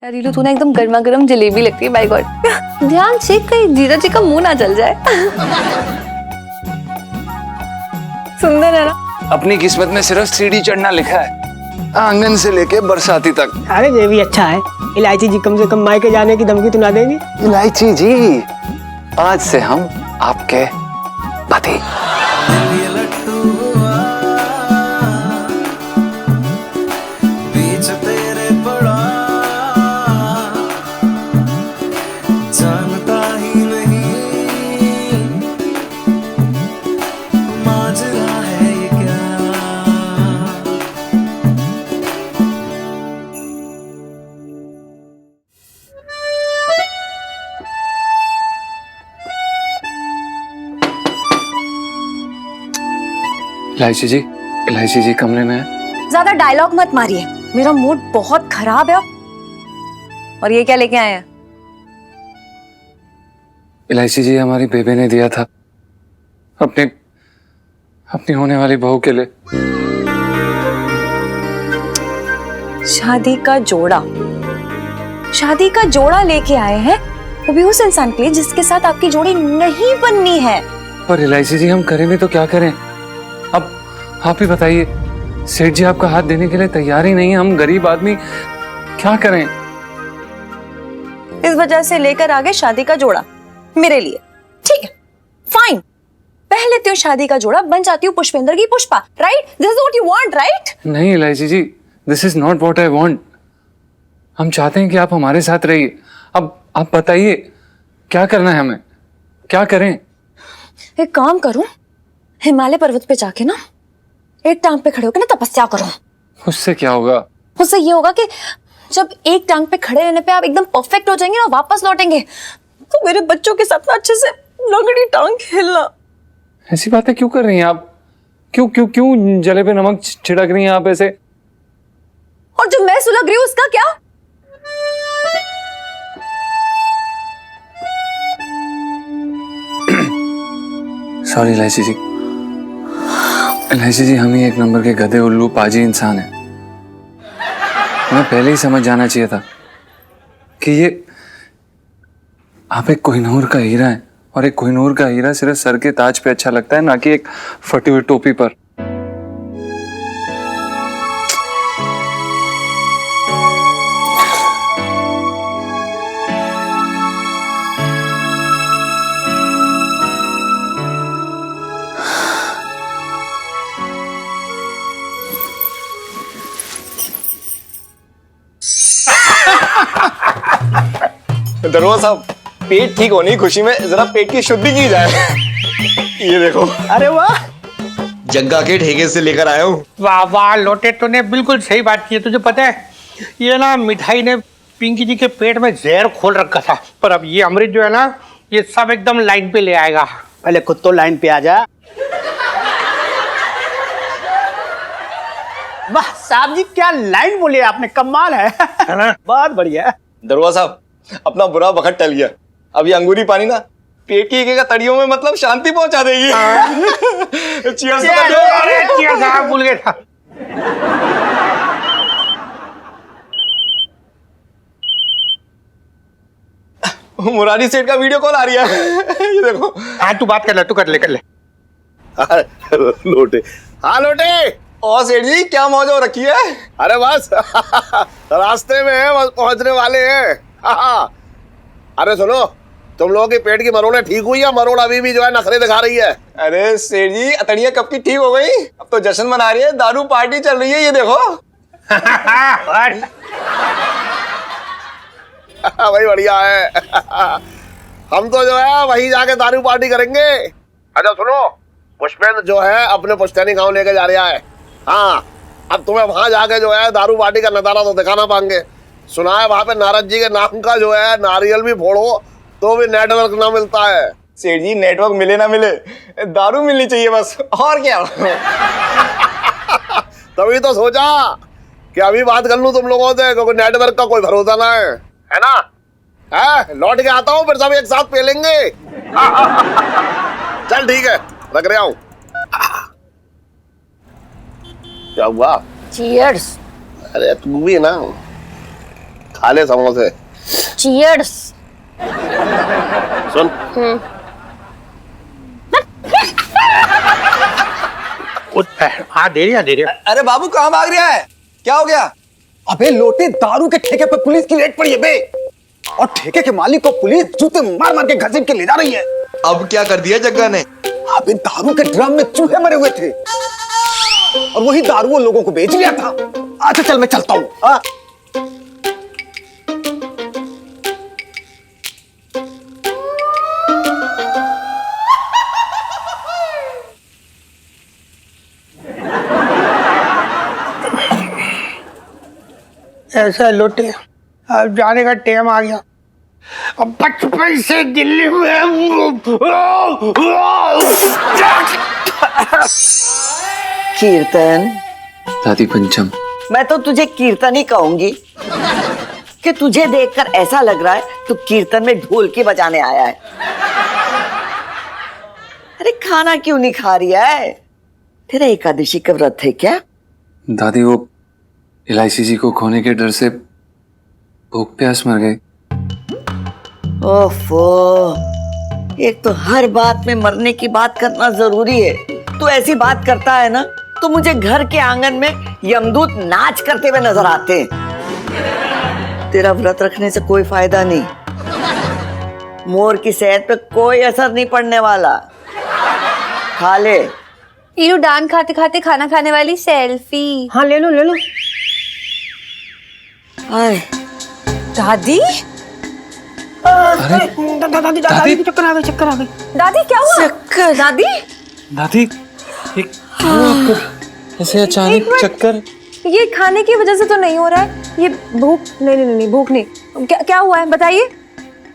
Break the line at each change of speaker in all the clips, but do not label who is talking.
यार रीलू तू ना एकदम गर्मा गर्म जलेबी लगती है। बाय गॉड ध्यान से कहीं जीजा जी का मुंह ना जल जाए। सुंदर है ना।
अपनी किस्मत में सिर्फ सीढ़ी चढ़ना लिखा है, आंगन से लेके बरसाती तक।
अरे ये भी अच्छा है। इलायची जी कम से कम मायके जाने की धमकी तो ना देगी।
इलायची जी, आज से हम आपके पति।
जानता ही नहीं माजरा है ये क्या।
इलायची जी कमरे में है।
ज्यादा डायलॉग मत मारिए, मेरा मूड बहुत खराब है। और ये क्या लेके आए हैं?
इलायची जी हमारी बेबे ने दिया था अपनी होने वाली बहू के लिए।
शादी का जोड़ा लेके आए हैं, वो भी उस इंसान के लिए जिसके साथ आपकी जोड़ी नहीं बननी है।
पर इलायची जी हम करें भी तो क्या करें? अब आप ही बताइए, सेठ जी आपका हाथ देने के लिए तैयार ही नहीं है। हम गरीब आदमी क्या करें?
इस वजह से लेकर आगे शादी का जोड़ा मेरे लिए। ठीक है, फाइन। पहले तो शादी का जोड़ा बन जाती हूँ पुष्पेंद्र की Pushpa, right? This is what you want, right?
नहीं Ilaychi ji, this is not what I want. हम चाहते हैं कि आप हमारे साथ रहिए। अब आप बताइए क्या करना है, हमें क्या करें?
एक काम करूं, हिमालय पर्वत पे जाके ना एक टांग पे खड़े होकर ना तपस्या करूं।
उससे क्या होगा?
उससे ये होगा कि जब एक टांग पे खड़े रहने पे आप एकदम परफेक्ट हो जाएंगे ना, वापस लौटेंगे तो मेरे बच्चों के साथ ना अच्छे से लंगड़ी टांग खेलना।
ऐसी बातें क्यों कर रही हैं आप? क्यों जले पे नमक छिड़क रही हैं आप ऐसे?
और जो मैं सुलग रही हूं उसका क्या?
सॉरी इलायची जी, हम ही एक नंबर के गधे उल्लू पाजी इंसान हैं। हमें पहले ही समझ जाना चाहिए था कि ये आप एक कोहिनूर का हीरा है, और एक कोहिनूर का हीरा सिर्फ सर के ताज पे अच्छा लगता है, ना कि एक फटी हुई टोपी पर।
दरोगा साहब, पेट ठीक होने की खुशी में जरा पेट की शुद्धि की जाए। ये देखो।
अरे वाह,
जग्गा के ठेके से लेकर आया हूँ।
वाह वाह लोटे, तूने बिल्कुल सही बात की है। तुझे पता है ये ना मिठाई ने पिंकी जी के पेट में जहर खोल रखा था, पर अब ये अमृत जो है ना, ये सब एकदम लाइन पे ले आएगा।
पहले खुद तो लाइन पे आ जा। वाह साहब जी, क्या लाइन बोली आपने, कमाल है
ना?
बहुत बढ़िया।
दरोगा साहब, अपना बुरा वक्त टल गया। अब ये अंगूरी पानी ना पेट की एक तड़ियों में मतलब शांति पहुंचा देगी। Cheers तो कर दो।
अरे cheers, हाँ, भूल गया था।
मुरारी सेठ का वीडियो कॉल आ रही है। ये देखो।
हाँ तू बात कर ले, तू कर ले।
लोटे, हाँ लोटे।
और सेठ जी क्या मौज हो रखी है?
अरे बस रास्ते में है, बस पहुंचने वाले हैं। अरे सुनो, तुम लोगों की पेट की मरोड़े ठीक हुई है? मरोड़ अभी भी जो है नखरे दिखा रही है।
अरे सेठ जी, अतड़िया कब की ठीक हो गई? अब तो जश्न मना रही है, दारू पार्टी चल रही है। ये देखो।
वही बढ़िया है। हम तो जो है वही जाके दारू पार्टी करेंगे। अच्छा सुनो, पुष्पेंद्र जो है अपने पुश्तैनी गांव लेके जा रहा है। हाँ, अब तुम्हें वहां जाके जो है दारू पार्टी का नजारा तो दिखाना पाएंगे। सुना है वहां पे नारद जी के नाम का जो है नारियल भी फोड़ो तो भी नेटवर्क ना मिलता है।
सेठ जी, नेटवर्क मिले ना मिले, दारू मिलनी चाहिए बस, और क्या।
तभी तो सोचा कि अभी बात कर लूं तुम लोगों से, क्योंकि नेटवर्क का कोई भरोसा ना है ना? है, लौट के आता हूँ फिर सब एक साथ पी लेंगे। चल ठीक है, रख रहा हूँ। क्या हुआ?
चीयर्स।
अरे तू भी ना, खा ले समोसे।
चीयर्स।
सुन,
हाँ दे रही
अरे बाबू कहाँ भाग रहा है? क्या हो गया?
अबे लोटे, दारू के ठेके पे पुलिस की रेड पड़ी है बे। और ठेके के मालिक को पुलिस जूते मार मार के घसीट के ले जा रही है।
अब क्या कर दिया जग्गा ने?
अबे दारू के ड्रम में चूहे मरे हुए थे और वही दारू वो लोगों को बेच लिया था। अच्छा चल मैं चलता हूँ।
ऐसा लोटे, अब जाने का टाइम आ गया। अब बचपन से दिल्ली में
कीर्तन,
दादी पंचम।
मैं तो तुझे कीर्तन ही कहूंगी कि तुझे देखकर ऐसा लग रहा है तू कीर्तन में ढोल के बजाने आया है। अरे खाना क्यों नहीं खा रही है? तेरा एकादशी का व्रत है क्या?
दादी वो इलायची जी को खोने के डर से भूख प्यास मर गई।
ओफो, एक तो हर बात में मरने की बात करना जरूरी है। तू ऐसी बात करता है ना तो मुझे घर के आंगन में यमदूत नाच करते हुए नजर आते हैं। तेरा व्रत रखने से कोई फायदा नहीं। मोर की सेहत पे कोई असर नहीं पड़ने वाला। खा ले।
इलू डान खाते खाते खाना खाने वाली सेल्फी।
हाँ ले लो ले लो।
आए
दादी,
दादी दादी चक्कर आ गई, चक्कर आ गई।
दादी क्या हुआ?
चक्कर?
दादी,
दादी ये क्या हुआ आपको? ऐसे अचानक चक्कर?
ये खाने की वजह से तो नहीं हो रहा है। ये भूख नहीं, भूख नहीं। क्या हुआ है बताइए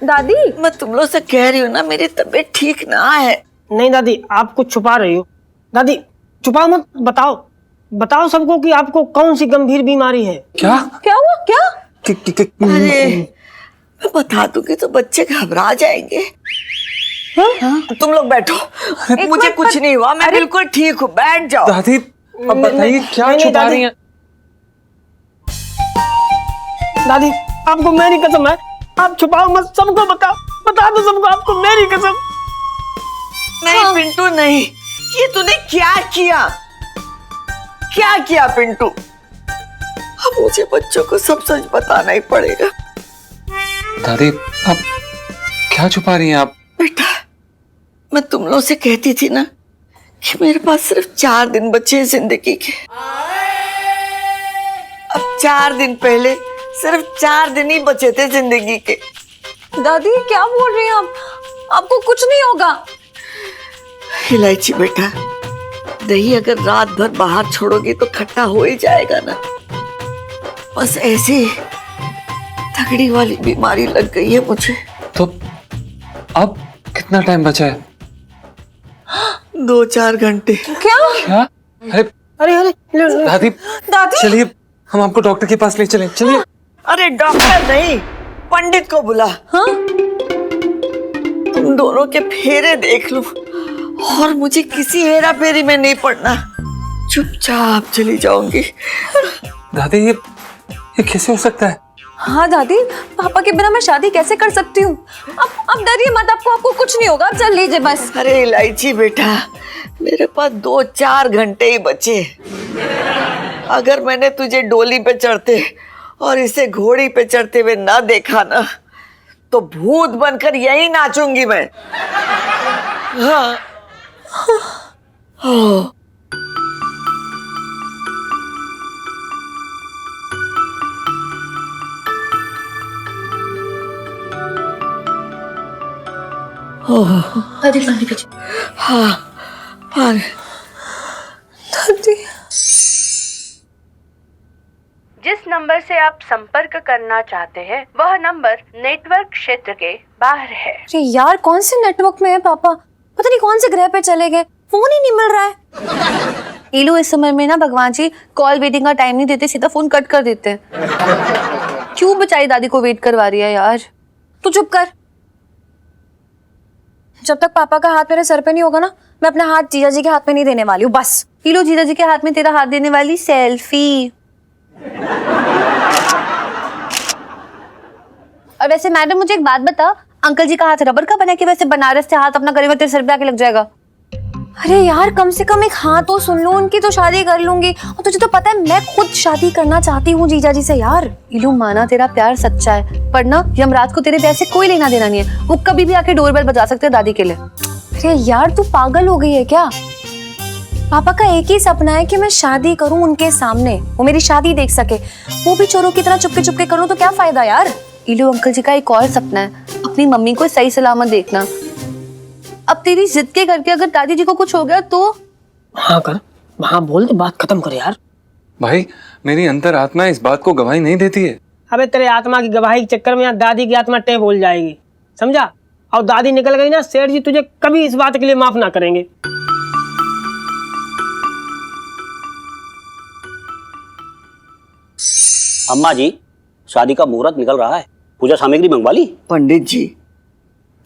दादी।
मैं तुम लोग से कह रही हूँ ना, मेरी तबीयत ठीक ना है।
नहीं दादी, आप कुछ छुपा रही हो। दादी छुपाओ मत, बताओ बताओ सबको कि आपको कौन सी गंभीर बीमारी है।
क्या
हुआ? क्या?
अरे मैं बता दूंगी तो बच्चे घबरा जाएंगे। हाँ? तुम लोग बैठो, मुझे कुछ नहीं हुआ, मैं बिल्कुल ठीक हूँ। बैठ जाओ।
दादी अब बताइए क्या छुपा रही हैं?
दादी आपको मेरी कसम है, आप छुपाओ मत, सबको बताओ, बता दो सबको, आपको मेरी कसम।
नहीं पिंटू नहीं, ये तूने क्या किया? क्या किया पिंटू? अब मुझे बच्चों को सब सच बताना ही पड़ेगा।
दादी अब क्या छुपा रही हैं आप?
बेटा, मैं तुम लोग से कहती थी ना कि मेरे पास सिर्फ 4 दिन बचे हैं जिंदगी के। अब 4 दिन पहले सिर्फ 4 दिन ही बचे थे जिंदगी के।
दादी क्या बोल रही हैं आप? आपको कुछ नहीं होगा।
इलायची बेटा, दही अगर रात भर बाहर छोड़ोगी तो खट्टा हो ही जाएगा ना। बस ऐसी तगड़ी वाली बीमारी लग गई है मुझे।
तो अब कितना टाइम बचा है?
2-4 घंटे।
क्या?
अरे
अरे अरे
दादी
दादी
चलिए हम आपको डॉक्टर के पास ले चले। चलिए।
अरे डॉक्टर नहीं, पंडित को बुला।
हाँ?
तुम दोनों के फेरे देख लो और मुझे किसी हेरा फेरी में नहीं पड़ना। चुपचाप चली जाऊंगी।
दादी ये कैसे हो सकता है?
हाँ दादी, पापा के बिना मैं शादी कैसे कर सकती हूँ? अब डरिए मत, आपको कुछ नहीं होगा। आप चल लीजिए बस।
अरे इलायची बेटा, मेरे पास 2-4 घंटे ही बचे। अगर मैंने तुझे डोली पे चढ़ते और इसे घोड़ी पे चढ़ते हुए ना देखा ना तो भूत बनकर यही नाचूंगी मैं। हाँ।
दादी पानी पीजिए।
हाँ पानी।
दादी,
जिस नंबर से आप संपर्क करना चाहते हैं वह नंबर नेटवर्क क्षेत्र के बाहर है।
अरे यार कौन से नेटवर्क में है पापा? पता नहीं कौन से ग्रह पे चले गए, फोन ही नहीं मिल रहा है। इलू इस समय में ना भगवान जी कॉल वेटिंग का टाइम नहीं देते, सीधा फोन कट कर देते हैं। क्यों बेचारी दादी को वेट करवा रही है यार? तू चुप कर। जब तक पापा का हाथ मेरे सर पे नहीं होगा ना, मैं अपना हाथ जीजा जी के हाथ में नहीं देने वाली हूँ। बस इलू जीजा जी के हाथ में तेरा हाथ देने वाली सेल्फी। और वैसे मैडम मुझे एक बात बता, अंकल जी का हाथ रबर का बना कि वैसे बनारस से हाथ अपना करेगा तेरे सर पे आके लग जाएगा? अरे यार कम से कम एक हाँ तो सुन लो उनकी, तो शादी कर लूंगी। और तुझे तो पता है मैं खुद शादी करना चाहती हूँ जीजा जी से यार। इलू माना तेरा प्यार सच्चा है, पर ना यमराज को तेरे ब्याह से कोई लेना देना नहीं है। वो कभी भी आके डोरबेल बजा सकते हैं दादी के लिए। अरे यार तू पागल हो गई है क्या? पापा का एक ही सपना है कि मैं शादी करूं उनके सामने, वो मेरी शादी देख सके। वो भी चोरों की तरह चुपके चुपके करूं तो क्या फायदा यार। इलू अंकल जी का एक और सपना है, अपनी मम्मी को सही सलामत देखना। अब तेरी जिद के करके अगर दादी जी को कुछ हो गया तो?
हाँ कर, हाँ बोल दे, बात खत्म कर यार।
भाई मेरी अंतरात्मा इस बात को गवाही नहीं देती है।
अबे तेरे आत्मा की गवाही के चक्कर में यहाँ दादी की आत्मा टेप बोल जाएगी, समझा? और दादी निकल गई ना, सेठ जी तुझे कभी इस बात के लिए माफ ना करेंगे।
अम्मा जी, शादी का मुहूर्त निकल रहा है, पूजा सामग्री मंगवा ली?
पंडित जी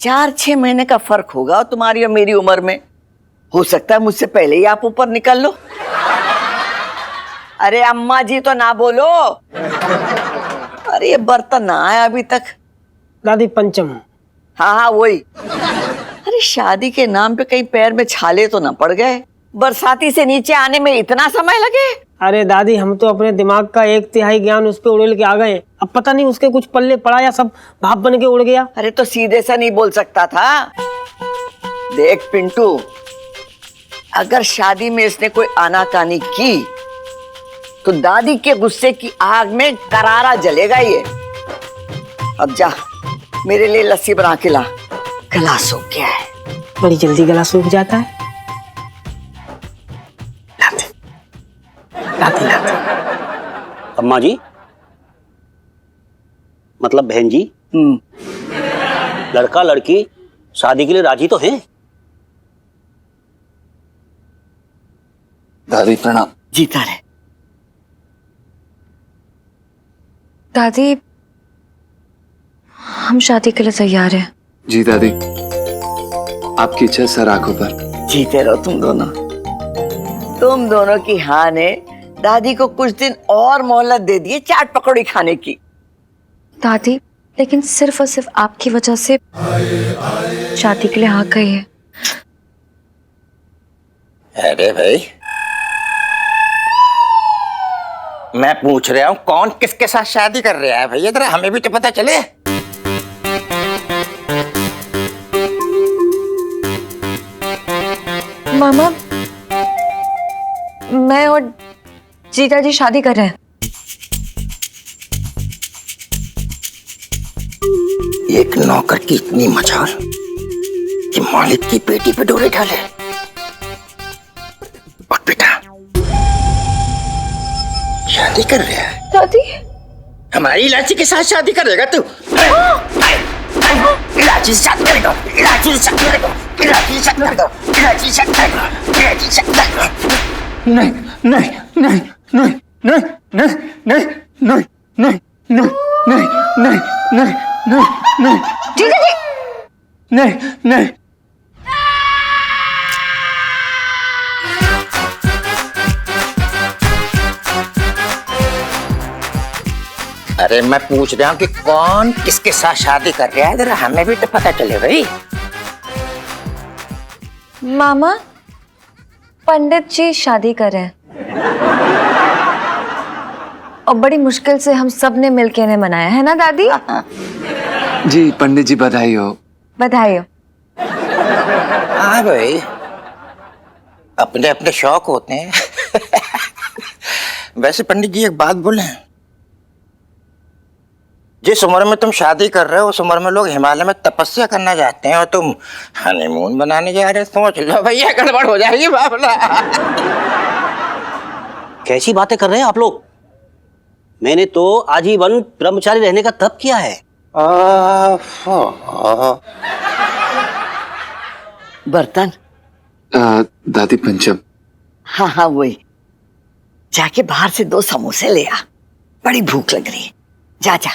4-6 महीने का फर्क होगा तुम्हारी और मेरी उम्र में। हो सकता है मुझसे पहले ही आप ऊपर निकल लो। अरे अम्मा जी तो ना बोलो। अरे ये बर्तन ना आया अभी तक।
दादी पंचम।
हाँ वही। अरे शादी के नाम पे कहीं पैर में छाले तो ना पड़ गए? बरसाती से नीचे आने में इतना समय लगे?
अरे दादी हम तो अपने दिमाग का 1/3 ज्ञान उस पे उड़ेल के आ गए। अब पता नहीं उसके कुछ पल्ले पड़ा या सब भाप बन के उड़ गया।
अरे तो सीधे से नहीं बोल सकता था? देख पिंटू, अगर शादी में इसने कोई आनाकानी की तो दादी के गुस्से की आग में करारा जलेगा ये। अब जा मेरे लिए लस्सी बना के ला, गला सूख गया है।
बड़ी जल्दी गला सूख जाता है। लाते लाते।
अम्मा जी, मतलब बहन जी, लड़का लड़की शादी के लिए राजी तो हैं?
दादी प्रणाम।
जीता रहे।
दादी हम शादी के लिए तैयार हैं।
जी दादी, आपकी इच्छा सर आंखों पर।
जीते रहो तुम दोनों। तुम दोनों की हाँ ने दादी को कुछ दिन और मोहलत दे दिए चाट पकौड़ी खाने की।
दादी लेकिन सिर्फ और सिर्फ आपकी वजह से शादी के लिए हाँ कही है।
अरे भाई, मैं पूछ रहा हूँ कौन किसके साथ शादी कर रहा है भैया, जरा हमें भी तो पता चले।
मामा मैं और जीजा जी शादी कर रहे हैं।
एक नौकर की इतनी मजाल कि मालिक की बेटी पे डोरे डाले। और बेटा शादी कर रहा है?
दादी
हमारी इलाची के साथ शादी करेगा तू? इलाची से शादी करेगा? इलाची से शादी करेगा? इलाची से शादी करेगा? इलाची से शादी करेगा? इलाची से शादी करेगा?
नहीं नहीं नहीं नहीं नहीं नहीं नहीं नहीं नहीं नहीं नहीं नहीं नहीं नहीं नहीं
जीजा जी
नहीं नहीं।
अरे मैं पूछ रहा हूँ कि कौन किसके साथ शादी कर रहा है, जरा हमें भी तो पता चले भाई।
मामा पंडित जी शादी कर रहे हैं और बड़ी मुश्किल से हम सब ने मिलके इन्हें मनाया है ना दादी?
जी पंडित जी बधाई हो।
बधाई हो।
हाँ भाई, अपने अपने शौक होते हैं। वैसे पंडित जी एक बात बोले, जिस उम्र में तुम शादी कर रहे हो उस उम्र में लोग हिमालय में तपस्या करना चाहते हैं और तुम हनीमून बनाने जा रहे हो। सोच लो भैया, गड़बड़ हो जाएगी बाबला।
कैसी बातें कर रहे हैं आप लोग? मैंने तो आजीवन ब्रह्मचारी रहने का तप किया है।
बर्तन
दादी पंचम।
हाँ हाँ वही, जाके बाहर से 2 समोसे ले आ, बड़ी भूख लग रही है। जा जा।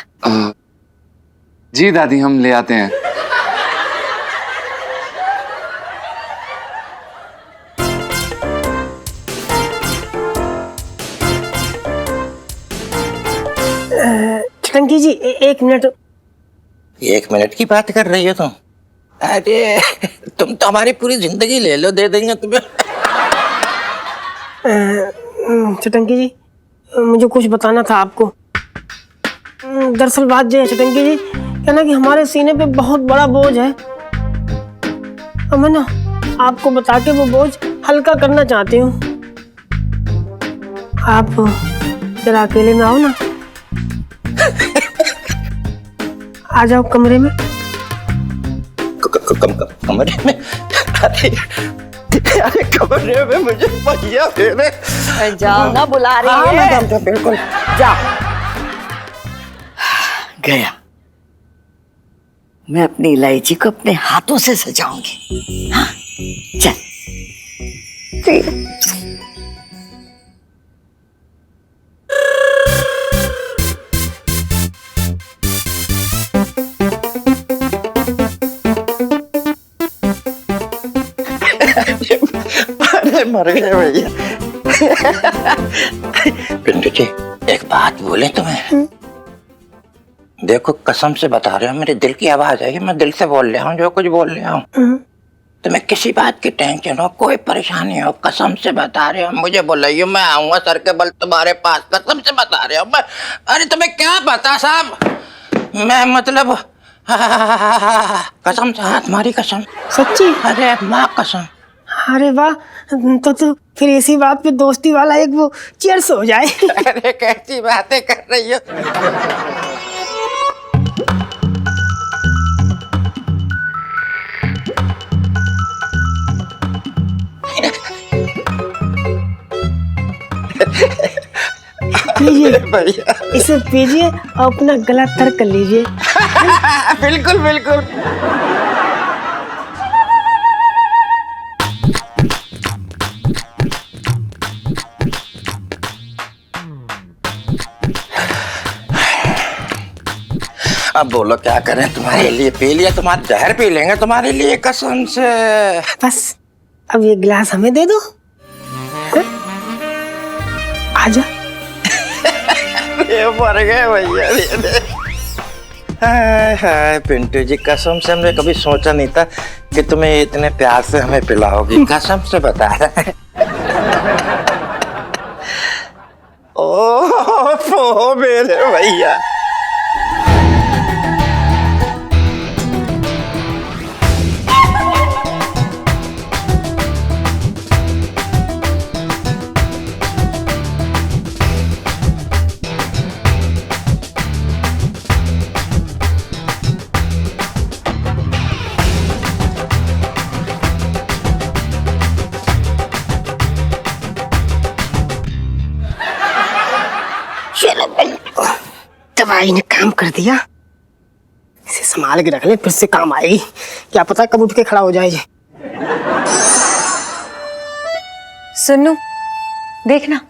जी दादी हम ले आते हैं।
टंकी जी एक मिनट,
1 मिनट की बात कर रही हो तुम? अरे तुम तो हमारी पूरी जिंदगी ले लो, दे देंगे तुम्हें।
चटंकी जी, मुझे कुछ बताना था आपको। दरअसल बात ये है चटंकी जी, क्या ना कि हमारे सीने पे बहुत बड़ा बोझ है। अब मैं ना आपको बता के वो बोझ हल्का करना चाहती हूँ। आप जरा अकेले में आओ ना। आ जाओ कमरे में।
कमरे में? अरे कमरे में मुझे भैया फेरे।
जाओ ना, बुला रही
हाँ,
है।
मैडम, बिल्कुल
जा। गया। मैं अपनी इलायची को अपने हाथों से सजाऊंगी। हाँ, चल।
अरे मर गए भैया। पिंटू जी, एक बात बोले तुम्हें? देखो कसम से बता रहे हो, मेरे दिल की आवाज है, मैं दिल से बोल रहा हूँ जो कुछ बोल रहा हूँ। तुम्हें किसी बात की टेंशन हो, कोई परेशानी हो, कसम से बता रहे हो, मुझे बुलाइए, मैं आऊंगा सर के बल तुम्हारे पास, कसम से बता रहे हो मैं। अरे तुम्हें क्या पता साहब, मैं मतलब कसम से, हाथ मारी कसम।
सच्ची?
अरे माँ कसम।
अरे वाह, तो फिर इसी बात पे दोस्ती वाला एक वो चीयर्स हो जाए।
अरे कैसी बातें कर रही हो।
लीजिए
भैया,
इसे पीजिए और अपना गला तर कर लीजिए।
बिल्कुल बिल्कुल। अब बोलो क्या करें, तुम्हारे लिए पी लिया, तुम्हारा जहर पी लेंगे तुम्हारे लिए, कसम से।
बस अब ये गिलास हमें दे दो। आजा।
ये मर गए भैया। हाय हाय पिंटू जी, कसम से हमने कभी सोचा नहीं था कि तुम्हें इतने प्यार से हमें पिलाओगी, कसम से बता रहा है। ओह मेरे भैया।
दवाई ने काम कर दिया, इसे संभाल के रख ले, फिर से काम आएगी, क्या पता कब उठ के खड़ा हो जाए।
सुनो, देखना,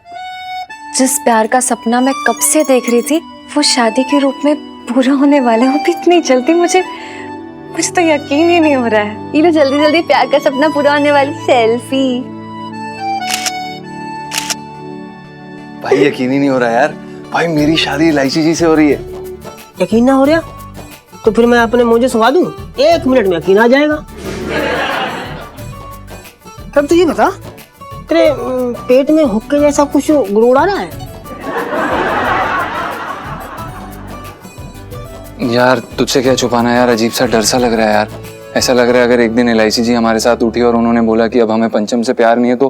जिस प्यार का सपना मैं कब से देख रही थी वो शादी के रूप में पूरा होने वाला है। वो भी इतनी जल्दी, मुझे तो यकीन ही नहीं हो रहा है। ये लो जल्दी जल्दी प्यार का सपना पूरा होने वाली सेल्फी।
भाई यकीन ही नहीं हो रहा यार, भाई मेरी शादी इलायची जी से हो रही है।
यकीन ना हो रहा तो फिर मैं अपने मुझे सुना दूं, 1 मिनट में यकीन आ जाएगा। तब तो ये बता, तेरे पेट में हुक्के जैसा कुछ गुड़गुड़ा रहा है?
यार तुझसे क्या छुपाना यार, अजीब सा डर सा लग रहा है यार। ऐसा लग रहा है अगर एक दिन इलायची जी हमारे साथ उठी और उन्होंने बोला कि अब हमें पंचम से प्यार नहीं है तो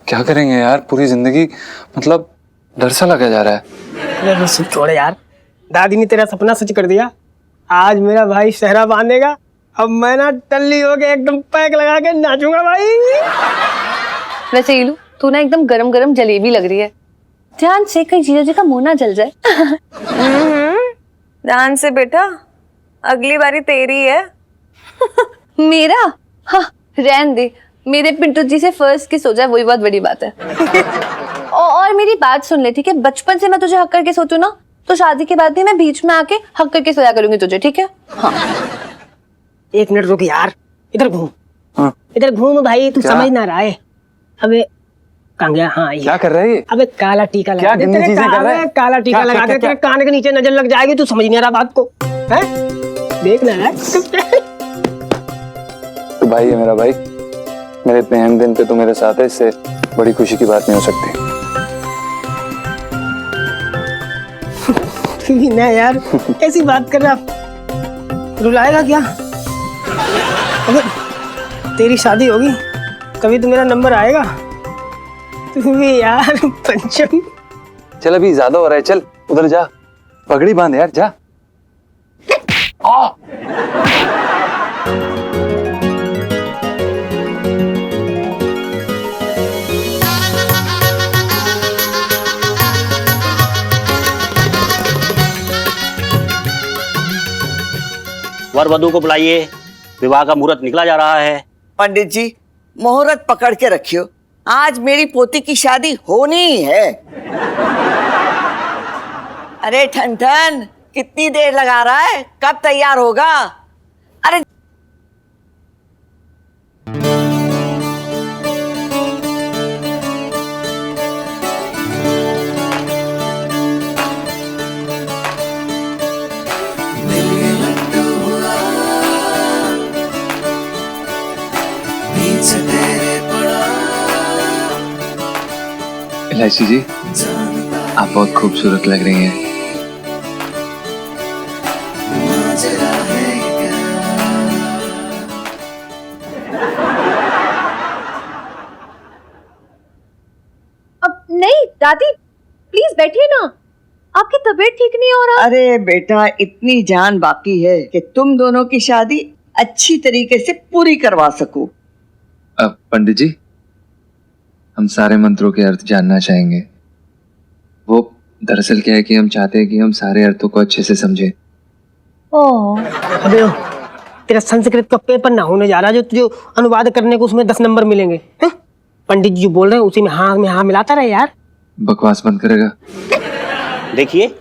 क्या करेंगे यार, पूरी जिंदगी मतलब डर सा लगा जा रहा है।
अरे छोड़े यार, दादी ने तेरा सपना सच कर दिया। आज मेरा भाई सहरा बांधेगा, अब मैं ना टल्ली होके एकदम पैक लगा के नाचूंगा भाई।
वैसे इलू, तू ना एकदम गरम गरम जलेबी लग रही है। ध्यान से, कहीं जीजा जी का मुंह ना जल जाए। ध्यान से बेटा, अगली बारी तेरी है। मेरा? हाँ, रहन दे, मेरे पिंटू जी से फर्स्ट किस हो जाए वही बहुत बड़ी बात है। और मेरी बात सुन ले, ठीक है? बचपन से मैं तुझे हक करके सोचूं ना, तो शादी के बाद भी मैं बीच में आके हक करके सोया करूंगी तुझे, ठीक है? हाँ।
1 मिनट रुक यार, इधर घूम।
हाँ।
इधर घूम भाई, तू समझ ना रहा है। अबे कहाँ गया? हाँ,
क्या कर रहा है ये?
अबे काला टीका लगा दे,
चीजें कर रहा है?
काला टीका लगा दे, तेरे कान के नीचे नजर लग जाएगी, तू समझ नहीं रहा बात को, हैं? देखना यार।
तो भाई है मेरा भाई, मेरे इतने अहम दिन पे तो मेरे साथ है, इससे बड़ी खुशी की बात नहीं हो सकती।
ना यार, ऐसी बात कर रहा, रुलाएगा क्या? अगर तेरी शादी होगी तभी तो मेरा नंबर आएगा। तू भी यार पंचम।
चल अभी ज्यादा हो रहा है, चल उधर जा, पगड़ी बांध यार, जा।
वर वधु को बुलाइए, विवाह का मुहूर्त निकला जा रहा है।
पंडित जी, मुहूर्त पकड़ के रखियो, आज मेरी पोती की शादी होनी ही है। अरे ठन कितनी देर लगा रहा है, कब तैयार होगा? अरे
पीछे तेरे पड़ा
इलायची जी, आप बहुत खूबसूरत लग रही हैं।
माजरा है क्या?
अब नहीं दादी, प्लीज बैठिए ना, आपकी तबीयत ठीक नहीं हो रहा।
अरे बेटा, इतनी जान बाकी है कि तुम दोनों की शादी अच्छी तरीके से पूरी करवा सकूं।
अब पंडित जी, हम सारे मंत्रों के अर्थ जानना चाहेंगे। वो दरअसल क्या है कि हम चाहते हैं कि हम सारे अर्थों को अच्छे से समझें।
अबे तेरा संस्कृत का पेपर ना होने जा रहा, जो अनुवाद करने को उसमें 10 नंबर मिलेंगे। हैं? पंडित जी जो बोल रहे हैं उसी में हाँ मिलाता रहे यार।
बकवास बंद करेगा?
देखिए,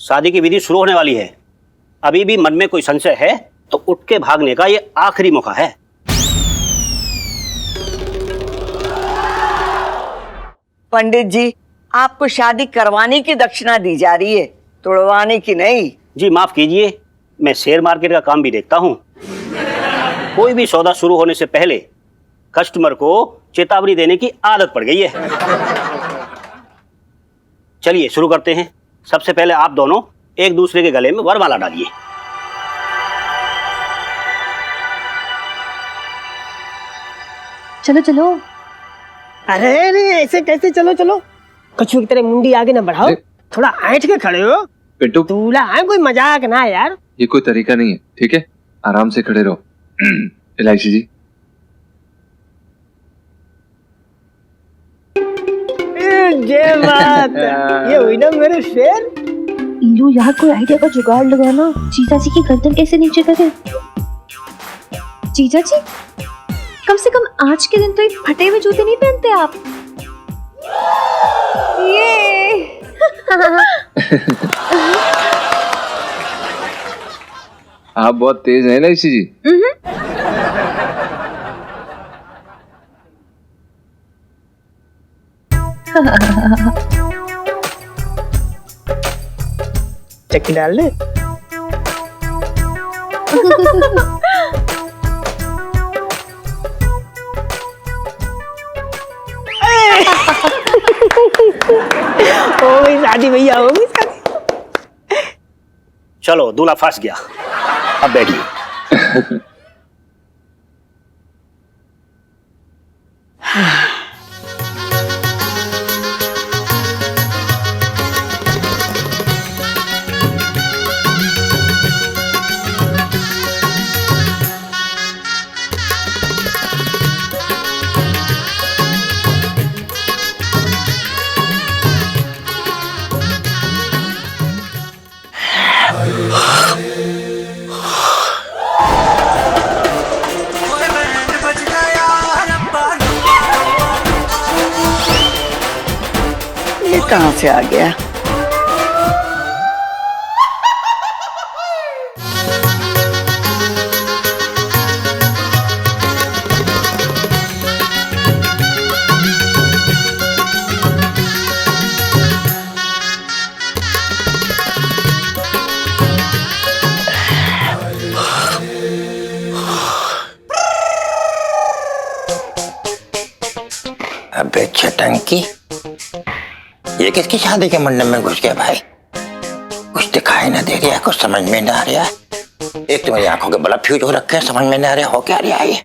शादी की विधि शुरू होने वाली है। अभी भी मन में कोई संशय है तो उठ के भागने का ये आखिरी मौका है।
पंडित जी, आपको शादी करवाने की दक्षिणा दी जा रही है, तोड़वाने की नहीं।
जी माफ कीजिए, मैं शेयर मार्केट का काम भी देखता हूँ। कोई भी सौदा शुरू होने से पहले कस्टमर को चेतावनी देने की आदत पड़ गई है। चलिए शुरू करते हैं। सबसे पहले आप दोनों एक दूसरे के गले में वरमाला डालिए।
चलो चलो।
अरे ऐसे कैसे? चलो चलो, कछुए की तरह मुंडी आगे ना बढ़ाओ, थोड़ा ऐंठ के खड़े हो।
पिंटू,
दूल्हा है, कोई मजाक ना यार।
ये कोई तरीका नहीं है, ठीक है? आराम से खड़े रहो। इलायची जी,
ये बात ये हुई ना मेरे शेर।
इलू यार, कोई आइडिया का जुगाड़ लगाना, जीजा जी की गर्दन कैसे नीचे करे। जीजा जी, कम से कम आज के दिन तो ये फटे हुए जूते नहीं पहनते आप। ये
आप बहुत तेज हैं इलायची जी।
चक्की डाल दे। हो गई शादी भैया, हो गई शादी।
चलो, दूल्हा फंस गया, अब बैठिए।
ये कहाँ से आ गया?
टंकी, ये किसकी शादी के मंडप में घुस गया भाई? कुछ दिखाई ना दे रहा है, कुछ समझ में ना आ रहा है। एक तो मेरी आंखों के बल्ब फ्यूज हो रखे हैं, समझ में ना आ रहा हो क्या रहा है ये।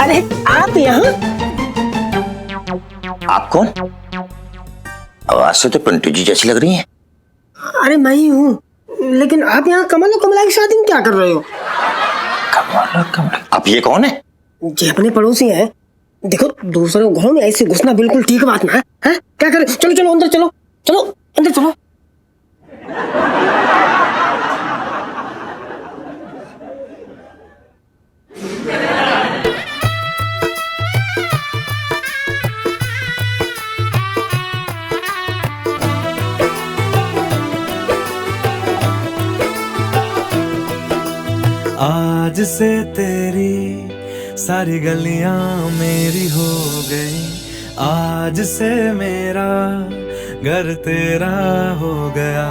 अरे आप यहाँ?
आप कौन? आवाज से तो पिंटू जी जैसी लग रही हैं।
अरे मैं ही हूँ, लेकिन आप यहाँ कमल और कमला की शादी में क्या कर रहे हो?
कमल और कमला? आप ये कौन है?
ये अपने पड़ोसी हैं। देखो, दूसरे घरों में ऐसे घुसना बिल्कुल ठीक बात ना है। हैं? क्या करें? चलो चलो अंदर चलो, चलो अंदर चलो।
आज से तेरी सारी गलियां मेरी हो गई, आज से मेरा घर तेरा हो गया।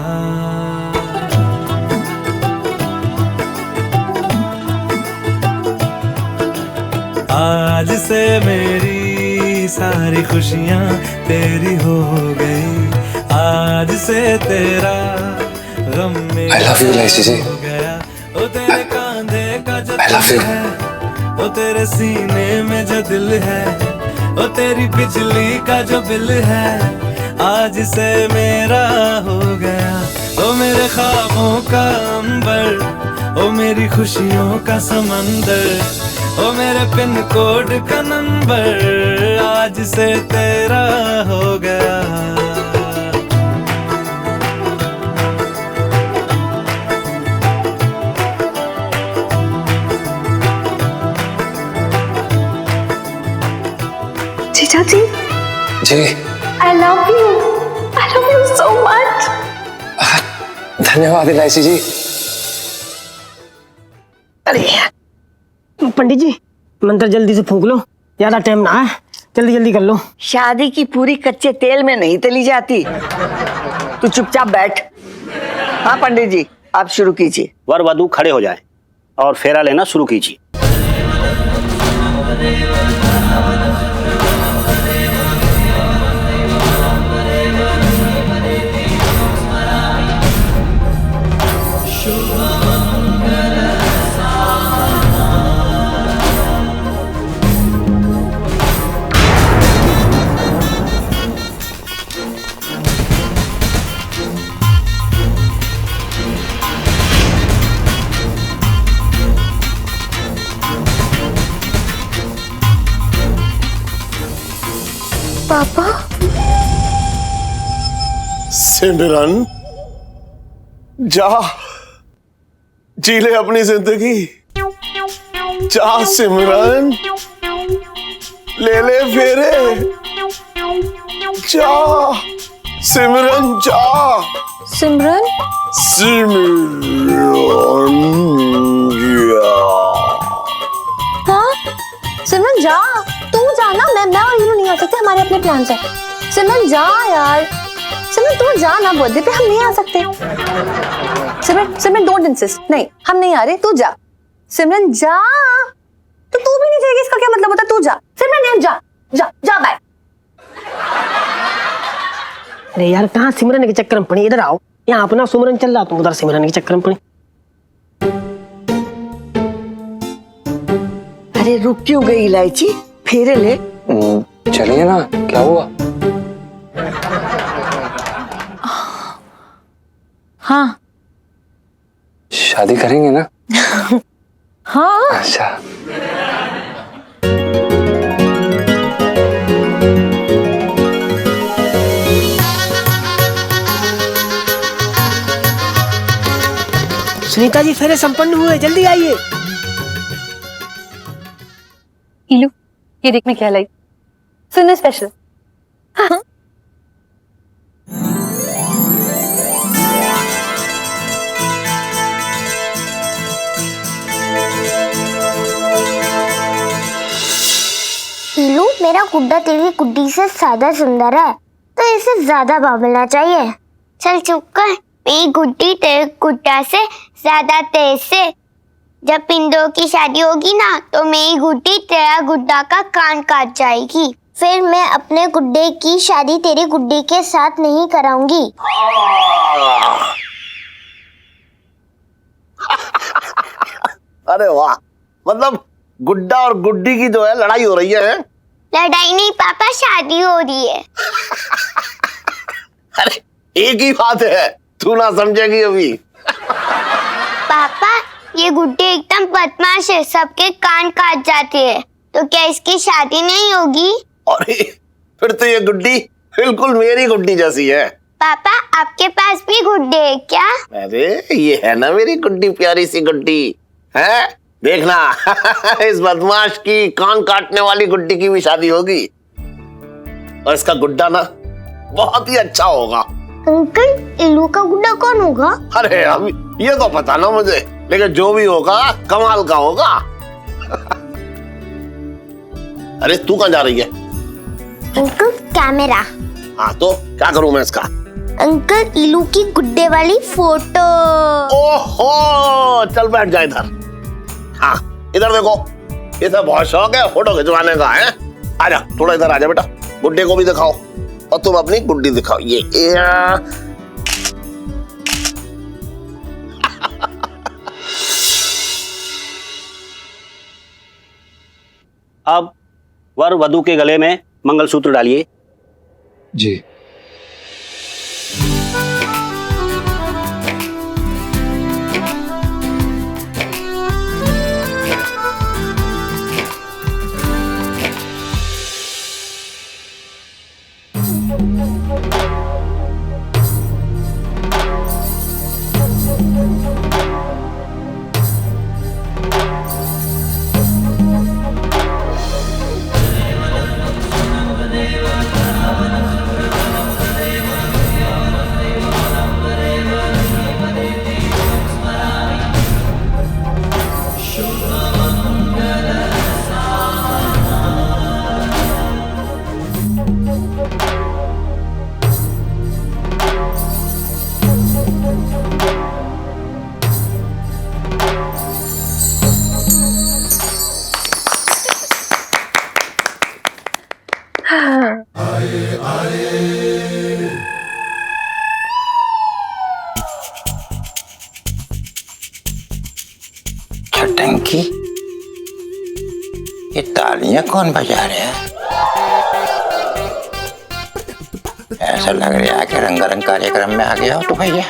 आज से मेरी सारी खुशियां तेरी हो गई, आज से तेरा गम मेरा हो गया। ओ तेरे कांधे का जो दिल है, ओ तेरे सीने में जो दिल है, ओ तेरी बिजली का जो बिल है, आज से मेरा हो गया। ओ मेरे ख्वाबों का अंबर, ओ मेरी खुशियों का समंदर, ओ मेरे पिन कोड का नंबर, आज से तेरा हो गया।
जीजा जी,
जी
I love you so much.
धन्यवाद इलायची जी।
अरे पंडित जी, मंत्र जल्दी से फूंक लो, ज्यादा टाइम ना है, जल्दी जल्दी कर लो।
शादी की पूरी कच्चे तेल में नहीं तली जाती। तू चुपचाप बैठ। हाँ पंडित जी, आप शुरू कीजिए।
वर वधू खड़े हो जाएं और फेरा लेना शुरू कीजिए।
पापा,
सिमरन, जा जी ले अपनी जिंदगी। जा सिमरन, ले ले फेरे। जा सिमरन, जा।
सिमरन?
सिमरन,
हाँ सिमरन जा, तू जाना, मैं और हीरू नहीं आ सकते, हमारे अपने प्लान है। सिमरन जा यार, सिमरन तू जा ना, बर्थडे पे हम नहीं आ सकते। सिमरन डोंट इंसिस्ट, नहीं हम नहीं आ रहे, तू जा। सिमरन जा, तो तू भी नहीं जाएगी इसका क्या मतलब होता? तू जा सिमरन, जा जा जा, बाय।
अरे यार, कहाँ सिमरन के चक्कर में पड़ी? इधर आओ, यहाँ अपना सिमरन चल रहा, तुम उधर सिमरन के चक्कर में पड़ी।
अरे रुक क्यों गई इलायची? फेरे ले।
चलिए ना, क्या हुआ?
हाँ
शादी करेंगे ना?
हाँ।
अच्छा।
सुनीता जी, फेरे संपन्न हुए, जल्दी आइए।
हीरू, ये देख मैं क्या लाई, सुनने स्पेशल। हाँ।
हीरू, मेरा गुड्डा तेरी गुड्डी से ज्यादा सुंदर है, तो इसे ज्यादा भाव मिलना चाहिए। चल चुप कर, मेरी गुड्डी तेरे गुड्डा से ज्यादा तेज से। जब इन दो की शादी होगी ना तो मेरी गुड्डी तेरा गुड्डा का कान काट जाएगी। फिर मैं अपने गुड्डे की शादी तेरे गुड्डे के साथ नहीं कराऊंगी।
अरे वाह, मतलब गुड्डा और गुड्डी की जो है लड़ाई हो रही है?
लड़ाई नहीं पापा, शादी हो रही है।
अरे एक ही बात है, तू ना समझेगी अभी।
पापा ये गुड्डी एकदम बदमाश है, सबके कान काट जाती है, तो क्या इसकी शादी नहीं होगी?
अरे फिर तो ये गुड्डी बिल्कुल मेरी गुड्डी जैसी है।
पापा आपके पास भी गुड्डे है क्या?
अरे ये है ना मेरी गुड्डी, प्यारी सी गुड्डी है, देखना। इस बदमाश की कान काटने वाली गुड्डी की भी शादी होगी और इसका गुड्डा ना बहुत ही अच्छा होगा।
अंकल इल्लू का गुड्डा कौन होगा?
अरे अभी ये तो पता ना मुझे, लेकिन जो भी होगा कमाल का होगा। अरे तू कहाँ जा रही है?
Uncle camera.
हाँ तो क्या करूं मैं इसका?
अंकल इल्लू की गुड्डे वाली फोटो।
ओहो, चल बैठ जा इधर। हाँ इधर देखो, ये सब बहुत शौक है फोटो खिंचवाने का है। आजा थोड़ा इधर आजा बेटा, गुड्डे को भी दिखाओ और तुम अपनी गुड्डी दिखाओ। ये
अब वर वधू के गले में मंगलसूत्र डालिए।
जी।
छटंकी, ये तालियां कौन बजा रहे हैं? ऐसा लग रहा है कि रंगारंग कार्यक्रम में आ गया हो तो भैया।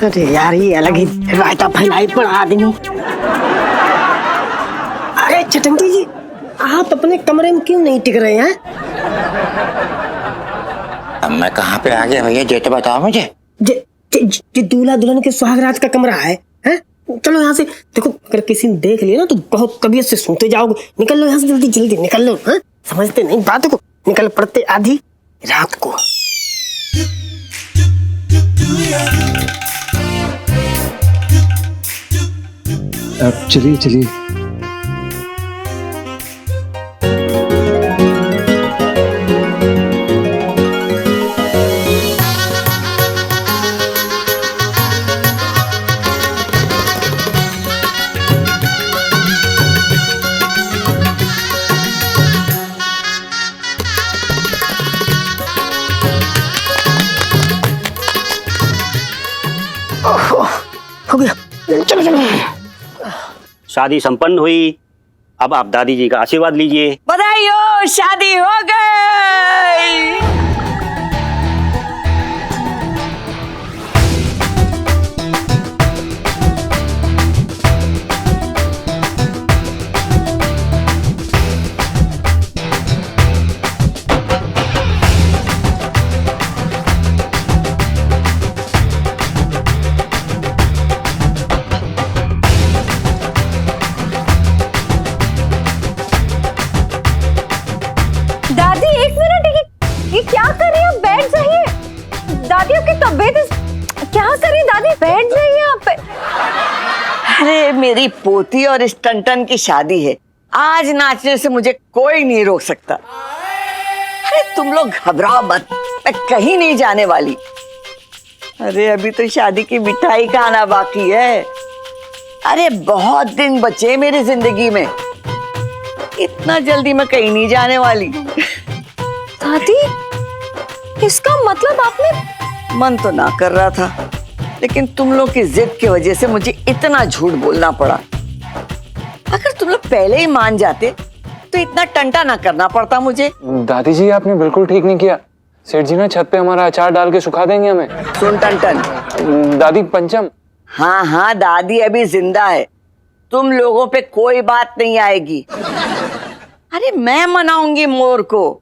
अरे यार ये अलग ही रायता फैलाई पर आदमी। अरे छटंकी जी, आप अपने कमरे में क्यों नहीं टिक रहे हैं?
अब मैं कहाँ पे आ गया भैया, ये तो बताओ मुझे।
दूल्हा दुल्हन के सुहागरात का कमरा है, हैं? चलो यहाँ से। देखो अगर किसी ने देख लिया ना तो बहुत तबीयत से सूते जाओगे। निकल लो यहाँ से, जल्दी जल्दी निकल लो। हाँ समझते नहीं बात को, निकल पड़ते आधी रात को।
अब चलिए चलिए।
हो गया, चलो चलो।
शादी संपन्न हुई, अब आप दादी जी का आशीर्वाद लीजिए।
बधाई हो, शादी हो गई।
दादी एक मिनट, ये क्या कर रही है? बैठ जाइए दादी, आपकी तबीयत क्या कर रही है? दादी बैठ जाइए आप।
अरे मेरी पोती और इस टन की शादी है, आज नाचने से मुझे कोई नहीं रोक सकता। अरे तुम लोग घबराओ मत, मैं कहीं नहीं जाने वाली। अरे अभी तो शादी की मिठाई का आना बाकी है। अरे बहुत दिन बचे मेरी जिंदगी में, इतना जल्दी मैं कहीं नहीं जाने वाली।
दादी, इसका मतलब आपने?
मन तो ना कर रहा था, लेकिन तुम लोग की जिद की वजह से मुझे इतना झूठ बोलना पड़ा। अगर तुम लोग पहले ही मान जाते तो इतना टंटा ना करना पड़ता मुझे।
दादी जी, आपने बिल्कुल ठीक नहीं किया। सेठ जी ना छत पे हमारा अचार डाल के सुखा देंगे हमें।
सुन टन,
दादी पंचम।
हाँ हाँ, दादी अभी जिंदा है, तुम लोगों पे कोई बात नहीं आएगी। अरे मैं मनाऊंगी मोर को,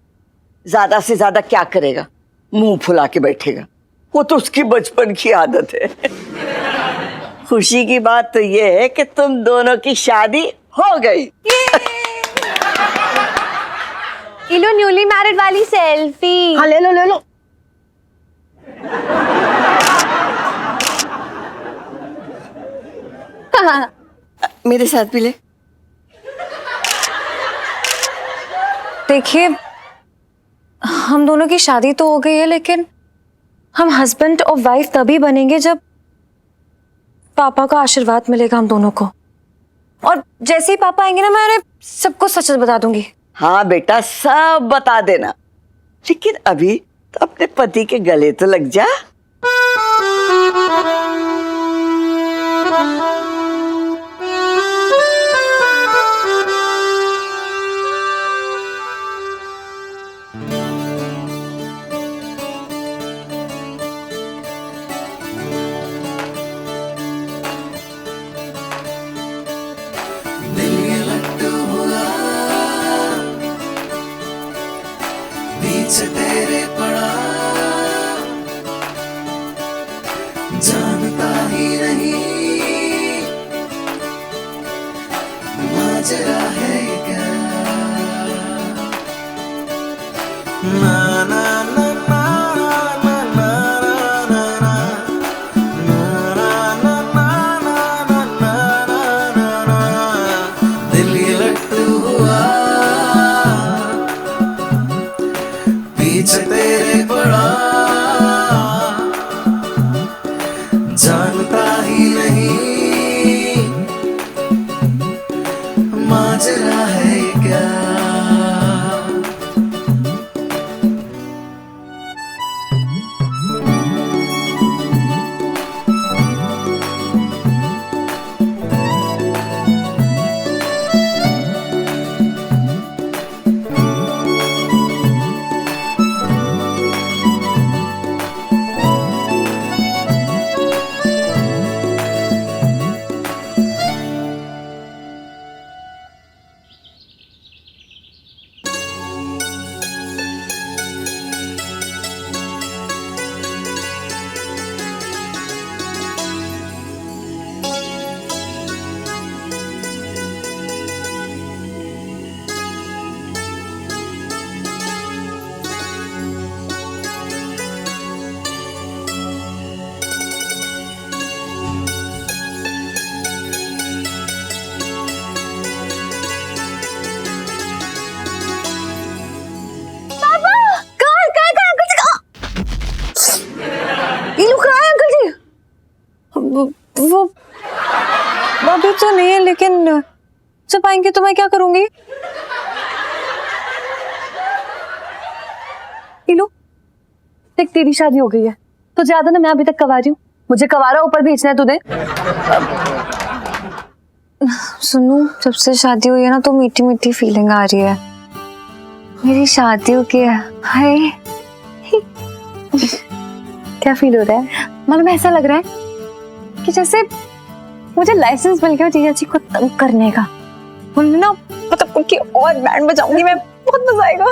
ज्यादा से ज्यादा क्या करेगा, मुंह फुला के बैठेगा, वो तो उसकी बचपन की आदत है। खुशी की बात तो ये है कि तुम दोनों की शादी हो गई।
इलो न्यूली मैरिड वाली सेल्फी।
हाँ ले लो ले लो।
मेरे साथ भी ले।
देखिए, हम दोनों की शादी तो हो गई है, लेकिन हम हस्बैंड और वाइफ तभी बनेंगे जब पापा का आशीर्वाद मिलेगा हम दोनों को। और जैसे ही पापा आएंगे ना, मैं उन्हें सबको सच बता दूंगी।
हाँ बेटा, सब बता देना, लेकिन अभी तो अपने पति के गले तो लग जा।
तेरे पड़ा जानता ही नहीं माजरा है क्या। ना ना ना ना ना ना ना ना ना ना ना ना, दिल ये लट्टू हुआ पीछे तेरे पड़ा जानता ही नहीं माजरा है क्या।
वो अभी तो नहीं है, लेकिन जब आएंगे तो मैं क्या करूंगी? इलू, देख तेरी शादी हो गई है, तो ज्यादा ना मैं अभी तक कवारी हूँ, मुझे कवारा ऊपर भेजना है तुझे। सुनू, जब से शादी हुई है ना तो मीठी मीठी फीलिंग आ रही है। मेरी शादी हो गई है, हाय क्या फील हो रहा है? मन में ऐसा लग रहा है कि जैसे मुझे लाइसेंस मिल गया जीजा जी को तंग करने का। ना मतलब उनकी और बैंड बजाऊंगी मैं, बहुत मजा आएगा।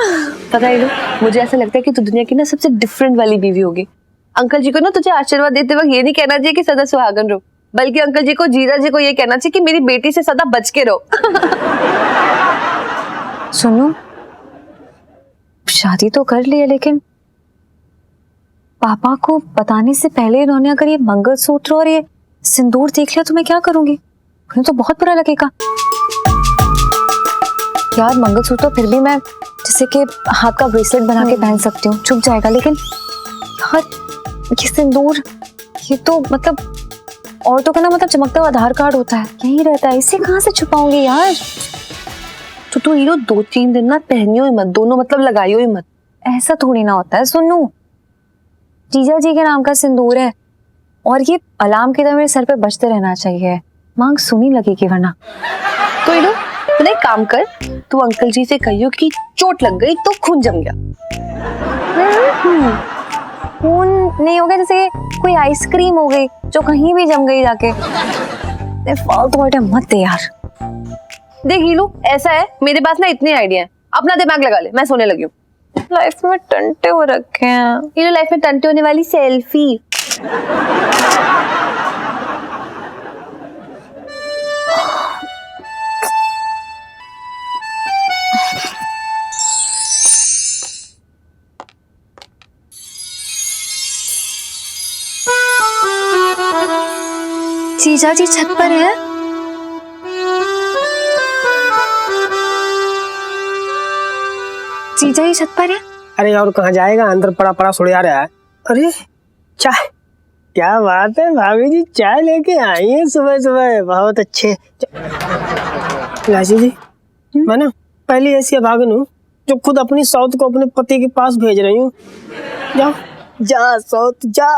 पता है लो, मुझे ऐसा लगता है कि तू दुनिया की ना सबसे डिफरेंट वाली बीवी होगी। अंकल जी को ना तुझे आशीर्वाद देते वक्त ये नहीं कहना चाहिए कि सदा सुहागन रहो, बल्कि अंकल जी को, जीजा जी को ये कहना चाहिए कि मेरी बेटी से सदा बच के रहो। सुनो, शादी तो कर ली है, लेकिन पापा को बताने से पहले इन्होंने अगर ये मंगलसूत्र और ये सिंदूर देख लिया तो मैं क्या करूंगी? उन्हें तो बहुत बुरा लगेगा। यार मंगलसूत्र फिर भी मैं जैसे कि हाथ का ब्रेसलेट बना के पहन सकती हूँ, छुप जाएगा। लेकिन हर ये सिंदूर, ये तो मतलब औरतों का ना मतलब चमकता हुआ आधार कार्ड होता है, यही रहता है, इसे कहाँ से छुपाऊंगी यार। तो तू हीरो 2-3 दिन ना पहनियो ही मत, दोनों मतलब लगाइयो ही मत, ऐसा थोड़ी ना होता है। सुनो, जीजा जी के नाम का सिंदूर है और ये अलार्म की तरह मेरे सर पे बजते रहना चाहिए, मांग सुनी लगेगी वरना। तो हीरो तू एक काम कर, तू अंकल जी से कहियो कि चोट लग गई तो खून जम गया। खून नहीं हो गया, जैसे कोई आइसक्रीम हो गई जो कहीं भी जम गई जाके। फालतू आइडिया मत दे यार। देख हीलू, ऐसा है मेरे पास ना इतने आइडिया हैं, अपना दिमाग लगा ले, मैं सोने लगी हूँ। लाइफ में टंटे हो रखे हैं हीलू, लाइफ में टंटे होने वाली सेल्फी। जीजा जी छत पर है। जीजा जी छत पर है।
अरे और कहाँ जाएगा, अंदर पड़ा पड़ा सोड़े आ रहा है। अरे चाय, क्या बात है भाभी जी, चाय लेके आई है सुबह सुबह, बहुत अच्छे। लाशी जी, मैं ना पहली ऐसी अभागन हूँ जो खुद अपनी सौत को अपने पति के पास भेज रही हूँ। जाओ जा सौत, जा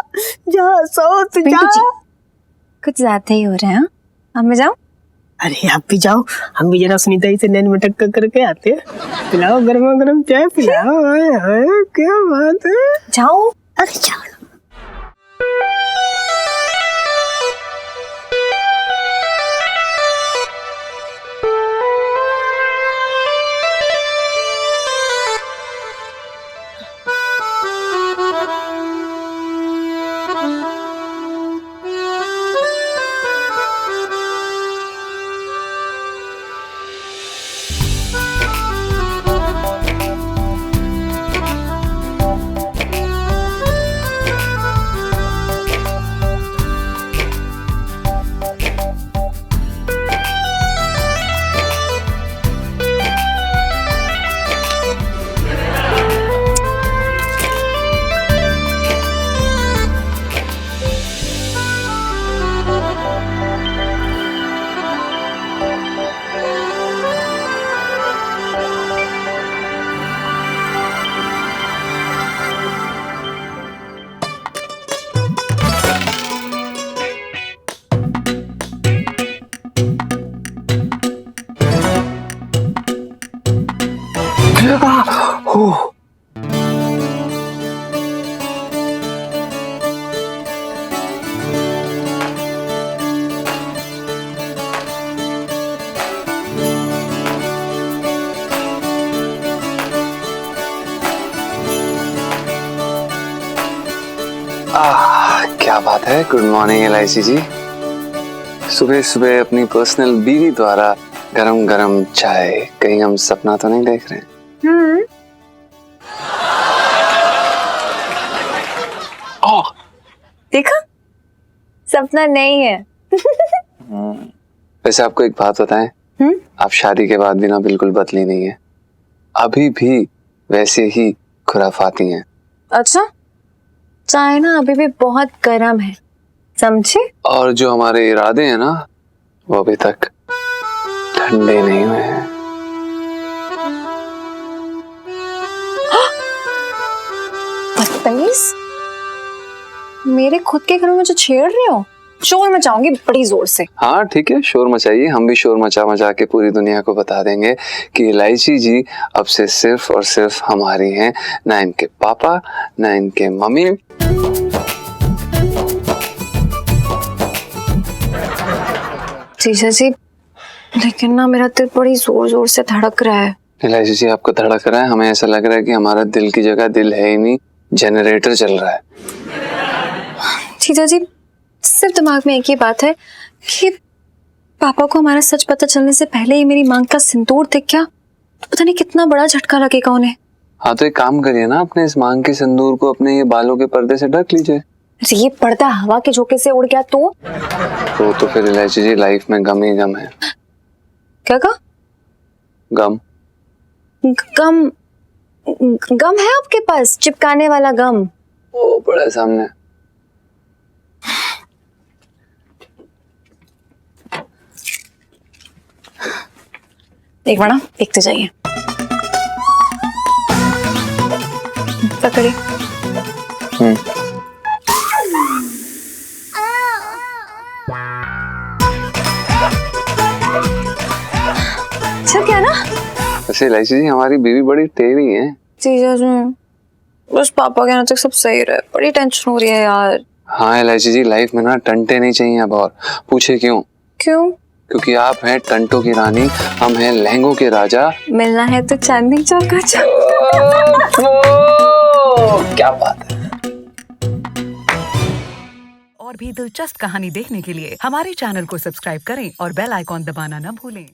जा सौत जा।
कुछ ज्यादा ही हो रहा है। अब मैं जाऊं?
अरे आप भी जाओ, हम भी जरा सुनीता जी से नैन मटक करके आते हैं। पिलाओ गर्मा गर्म चाय पिलाओ। क्या बात है,
जाओ।
अरे जाओ।
क्या बात है। गुड मॉर्निंग एलआईसी जी। सुबह सुबह अपनी पर्सनल बीवी द्वारा गरम गरम चाय, कहीं हम सपना तो नहीं देख रहे हैं?
देखा, सपना नहीं है।
वैसे आपको एक बात बताएं, आप शादी के बाद भी ना बिल्कुल बदली नहीं है, अभी भी वैसे ही खुराफाती हैं।
अच्छा, चाय ना अभी भी बहुत गर्म है, समझे?
और जो हमारे इरादे हैं ना, वो अभी तक ठंडे नहीं हुए हैं।
बदतमीज, मेरे खुद के घर में जो छेड़ रहे हो, शोर मचाऊंगी बड़ी जोर से।
हाँ ठीक है, शोर मचाइए, हम भी शोर मचा मचा के पूरी दुनिया को बता देंगे कि इलायची जी अब से सिर्फ और सिर्फ हमारी हैं, ना इनके पापा ना इनके मम्मी।
जीजा जी, लेकिन ना मेरा दिल बड़ी जोर जोर से धड़क रहा है।
इलायची जी, आपको धड़क रहा है? हमें ऐसा लग रहा है कि हमारा दिल की जगह दिल है ही नहीं, जनरेटर चल रहा है।
जीजा जी, सिर्फ दिमाग में एक ही बात है कि पापा को हमारा सच पता चलने से पहले ही मेरी मांग का सिंदूर दिख गया तो पता नहीं कितना बड़ा झटका लगेगा उन्हें।
हाँ तो एक काम करिए ना, अपने इस मांग के सिंदूर को अपने ये बालों के पर्दे से ढक लीजिए।
ये पर्दा हवा के झोंके से उड़ गया
तो फिर इलायची जी, लाइफ में गम ही गम है।
क्या कहा?
गम।
गम गम है आपके पास, चिपकाने वाला गम?
वो पड़ा है सामने।
एक बड़ा एक तो चाहिए। पकड़िए। अच्छा क्या ना?
वैसे इलायची जी हमारी बीवी बड़ी टेढ़ी है।
जीजा जी बस पापा कहने तक सब सही रहे, बड़ी टेंशन हो रही है यार।
हाँ इलायची जी, लाइफ में ना टंटे नहीं चाहिए अब। और पूछे क्यों?
क्यों?
क्योंकि आप हैं टंटों की रानी, हम हैं लहंगों के राजा।
मिलना है तो चांदनी चौका
क्या बात है।
और भी दिलचस्प कहानी देखने के लिए हमारे चैनल को सब्सक्राइब करें और बेल आइकॉन दबाना न भूलें।